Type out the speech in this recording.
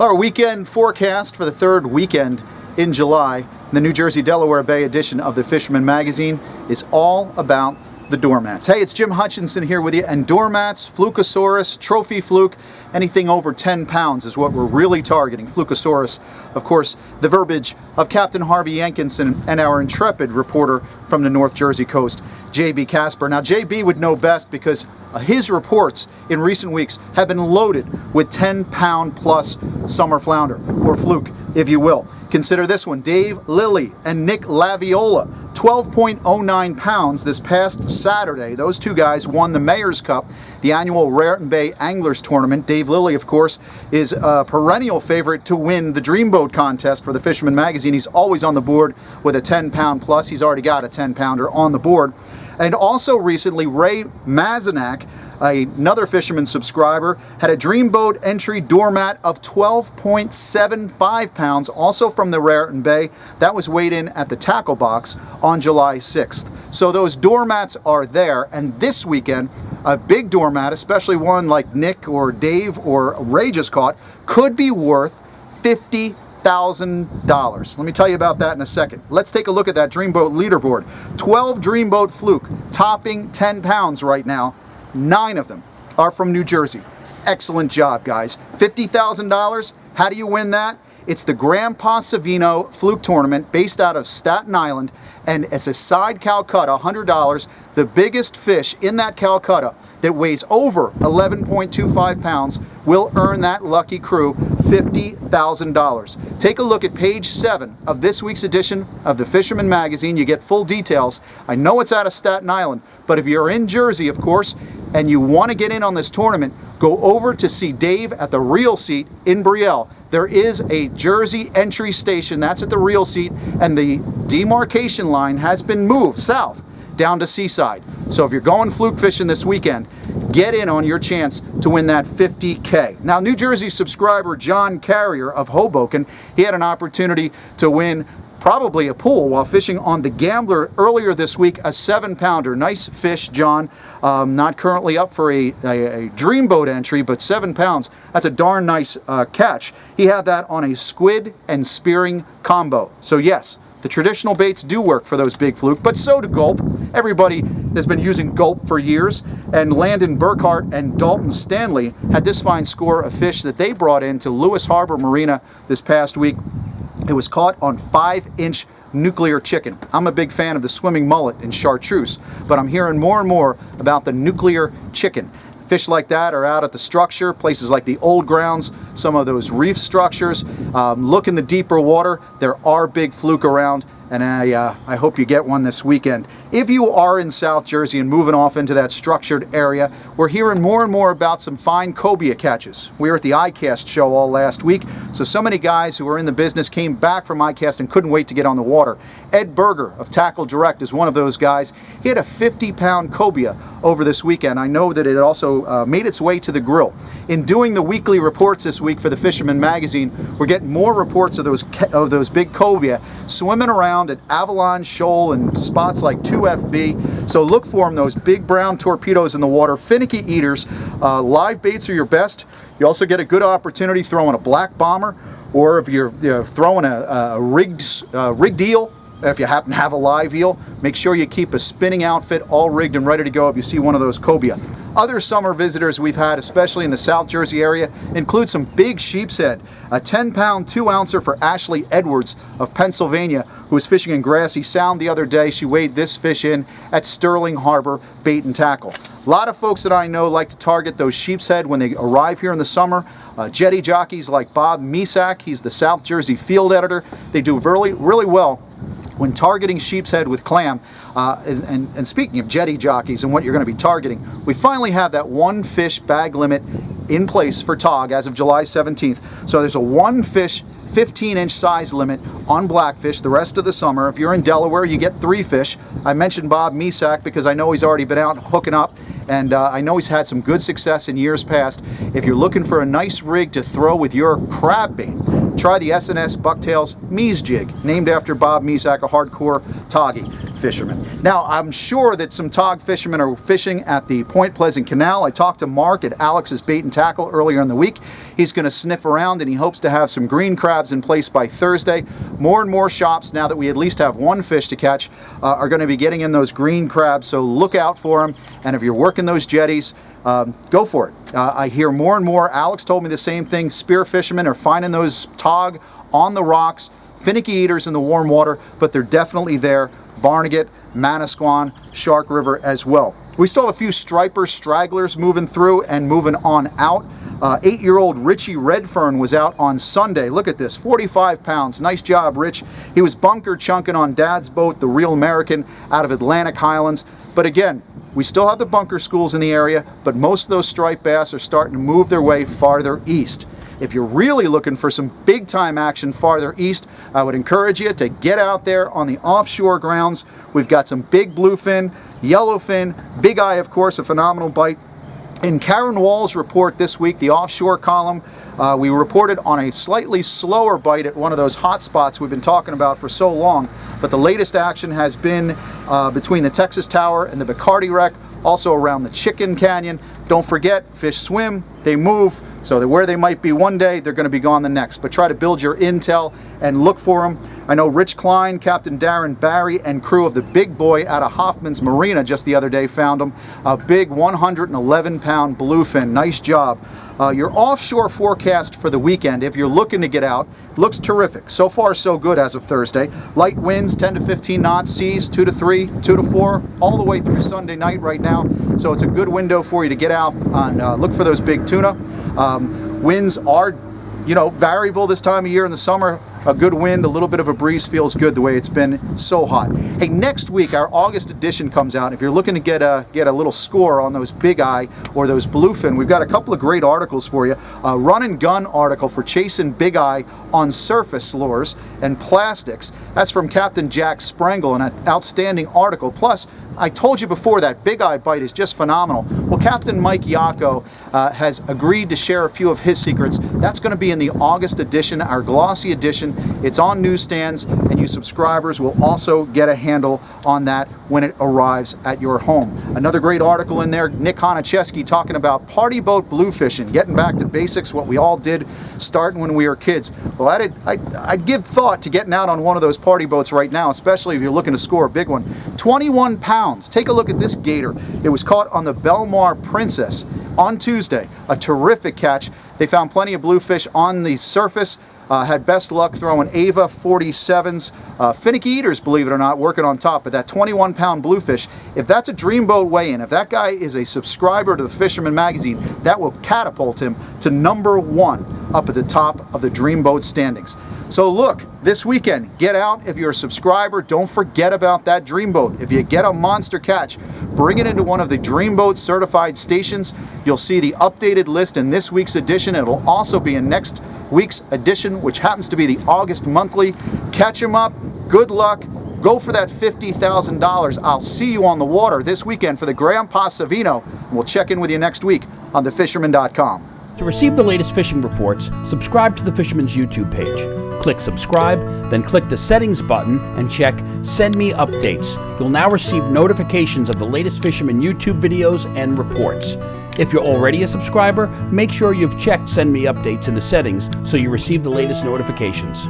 Our weekend forecast for the third weekend in July, the New Jersey Delaware Bay edition of the Fisherman Magazine, is all about the doormats. Hey, it's Jim Hutchinson here with you, and doormats, Flukosaurus, trophy fluke, anything over 10 pounds is what we're really targeting. Flukosaurus, of course, the verbiage of Captain Harvey Yankinson and our intrepid reporter from the North Jersey coast, J.B. Casper. Now, J.B. would know best because his reports in recent weeks have been loaded with 10-pound plus summer flounder, or fluke, if you will. Consider this one, Dave Lilly and Nick Laviola, 12.09 pounds this past Saturday. Those two guys won the Mayor's Cup, the annual Raritan Bay Anglers Tournament. Dave Lilly, of course, is a perennial favorite to win the Dreamboat contest for the Fisherman Magazine. He's always on the board with a 10-pound plus. He's already got a 10-pounder on the board. And also recently, Ray Mazenak, another fisherman subscriber, had a Dreamboat entry doormat of 12.75 pounds, also from the Raritan Bay. That was weighed in at the tackle box on July 6th. So those doormats are there, and this weekend, a big doormat, especially one like Nick or Dave or Ray just caught, could be worth $50,000. Let me tell you about that in a second. Let's take a look at that Dreamboat leaderboard. 12 Dreamboat fluke, topping 10 pounds right now. 9 of them are from New Jersey. Excellent job, guys. $50,000. How do you win that? It's the Grandpa Savino Fluke Tournament based out of Staten Island, and it's a side Calcutta, $100. The biggest fish in that Calcutta that weighs over 11.25 pounds will earn that lucky crew $50,000. Take a look at page 7 of this week's edition of the Fisherman Magazine. You get full details. I know it's out of Staten Island, but if you're in Jersey, of course, and you want to get in on this tournament, go over to see Dave at the Reel Seat in Brielle. There is a Jersey entry station, that's at the Reel Seat, and the demarcation line has been moved south down to Seaside. So if you're going fluke fishing this weekend, get in on your chance to win that $50K. Now, New Jersey subscriber John Carrier of Hoboken, he had an opportunity to win probably a pool while fishing on the Gambler earlier this week, a 7-pounder. Nice fish, John. Not currently up for a Dreamboat entry, but 7 pounds. That's a darn nice catch. He had that on a squid and spearing combo. So yes, the traditional baits do work for those big fluke, but so do gulp. Everybody has been using gulp for years, and Landon Burkhart and Dalton Stanley had this fine score of fish that they brought into Lewis Harbor Marina this past week. It was caught on 5-inch nuclear chicken. I'm a big fan of the swimming mullet and chartreuse, but I'm hearing more and more about the nuclear chicken. Fish like that are out at the structure, places like the old grounds, some of those reef structures. Look in the deeper water. There are big fluke around, and I hope you get one this weekend. If you are in South Jersey and moving off into that structured area, we're hearing more and more about some fine cobia catches. We were at the ICAST show all last week, so many guys who were in the business came back from ICAST and couldn't wait to get on the water. Ed Berger of Tackle Direct is one of those guys. He had a 50-pound cobia over this weekend. I know that it also made its way to the grill. In doing the weekly reports this week for the Fisherman Magazine, we're getting more reports of those big cobia swimming around at Avalon Shoal and spots like 2FB. So look for them, those big brown torpedoes in the water, finicky eaters. Live baits are your best. You also get a good opportunity throwing a black bomber, or if you're throwing a rigged eel. If you happen to have a live eel, make sure you keep a spinning outfit all rigged and ready to go if you see one of those cobia. Other summer visitors we've had, especially in the South Jersey area, include some big sheep's head. A 10-pound 2-ouncer for Ashley Edwards of Pennsylvania, who was fishing in Grassy Sound the other day. She weighed this fish in at Sterling Harbor Bait and Tackle. A lot of folks that I know like to target those sheep's head when they arrive here in the summer. Jetty jockeys like Bob Misak, he's the South Jersey field editor. They do really well when targeting sheep's head with clam. And speaking of jetty jockeys and what you're going to be targeting, we finally have that one fish bag limit in place for TOG as of July 17th. So there's a one fish 15-inch size limit on blackfish the rest of the summer. If you're in Delaware, you get 3 fish. I mentioned Bob Misak because I know he's already been out hooking up, and I know he's had some good success in years past. If you're looking for a nice rig to throw with your crab bait, try the S&S Bucktails Mies Jig, named after Bob Misak, a hardcore toggy. fishermen. Now, I'm sure that some tog fishermen are fishing at the Point Pleasant Canal. I talked to Mark at Alex's Bait and Tackle earlier in the week. He's going to sniff around and he hopes to have some green crabs in place by Thursday. More and more shops, now that we at least have one fish to catch, are going to be getting in those green crabs, so look out for them. And if you're working those jetties, go for it. I hear more and more, Alex told me the same thing, spear fishermen are finding those tog on the rocks, finicky eaters in the warm water, but they're definitely there. Barnegat, Manasquan, Shark River as well. We still have a few stripers, stragglers moving through and moving on out. 8-year-old Richie Redfern was out on Sunday. Look at this, 45 pounds. Nice job, Rich. He was bunker chunking on Dad's boat, the Real American, out of Atlantic Highlands. But again, we still have the bunker schools in the area, but most of those striped bass are starting to move their way farther east. If you're really looking for some big time action farther east, I would encourage you to get out there on the offshore grounds. We've got some big bluefin, yellowfin, bigeye, of course, a phenomenal bite. In Karen Wall's report this week, the offshore column, we reported on a slightly slower bite at one of those hot spots we've been talking about for so long, but the latest action has been between the Texas Tower and the Bacardi wreck, also around the Chicken Canyon. Don't forget, fish swim, they move, so that where they might be one day, they're going to be gone the next. But try to build your intel and look for them. I know Rich Klein, Captain Darren Barry, and crew of the Big Boy out of Hoffman's Marina just the other day found them. A big 111-pound bluefin. Nice job. Your offshore forecast for the weekend, if you're looking to get out, looks terrific. So far, so good as of Thursday. Light winds, 10 to 15 knots, seas 2 to 3, 2 to 4, all the way through Sunday night right now. So it's a good window for you to get out and look for those big tuna. Winds are, variable this time of year in the summer. A good wind, a little bit of a breeze feels good the way it's been so hot. Hey, next week our August edition comes out. If you're looking to get a little score on those bigeye or those bluefin, we've got a couple of great articles for you. A run and gun article for chasing bigeye on surface lures and plastics. That's from Captain Jack Sprangle, an outstanding article. Plus, I told you before that bigeye bite is just phenomenal. Well, Captain Mike Yacco has agreed to share a few of his secrets. That's going to be in the August edition, our glossy edition. It's on newsstands, and you subscribers will also get a handle on that when it arrives at your home. Another great article in there, Nick Honicheski talking about party boat bluefishing, getting back to basics, what we all did starting when we were kids. Well, I'd give thought to getting out on one of those party boats right now, especially if you're looking to score a big one. 21 pounds. Take a look at this gator. It was caught on the Belmar Princess on Tuesday. A terrific catch. They found plenty of bluefish on the surface. Had best luck throwing Ava 47s, finicky eaters, believe it or not, working on top. But that 21-pound bluefish, if that's a dreamboat weigh-in, if that guy is a subscriber to the Fisherman Magazine, that will catapult him to #1 up at the top of the dreamboat standings. So look, this weekend, get out. If you're a subscriber, don't forget about that dreamboat. If you get a monster catch, bring it into one of the Dreamboat certified stations. You'll see the updated list in this week's edition. It'll also be in next week's edition, which happens to be the August monthly. Catch them up. Good luck. Go for that $50,000. I'll see you on the water this weekend for the Grandpa Savino. We'll check in with you next week on thefisherman.com. To receive the latest fishing reports, subscribe to the Fisherman's YouTube page. Click subscribe, then click the settings button and check Send Me Updates. You'll now receive notifications of the latest Fisherman YouTube videos and reports. If you're already a subscriber, make sure you've checked Send Me Updates in the settings so you receive the latest notifications.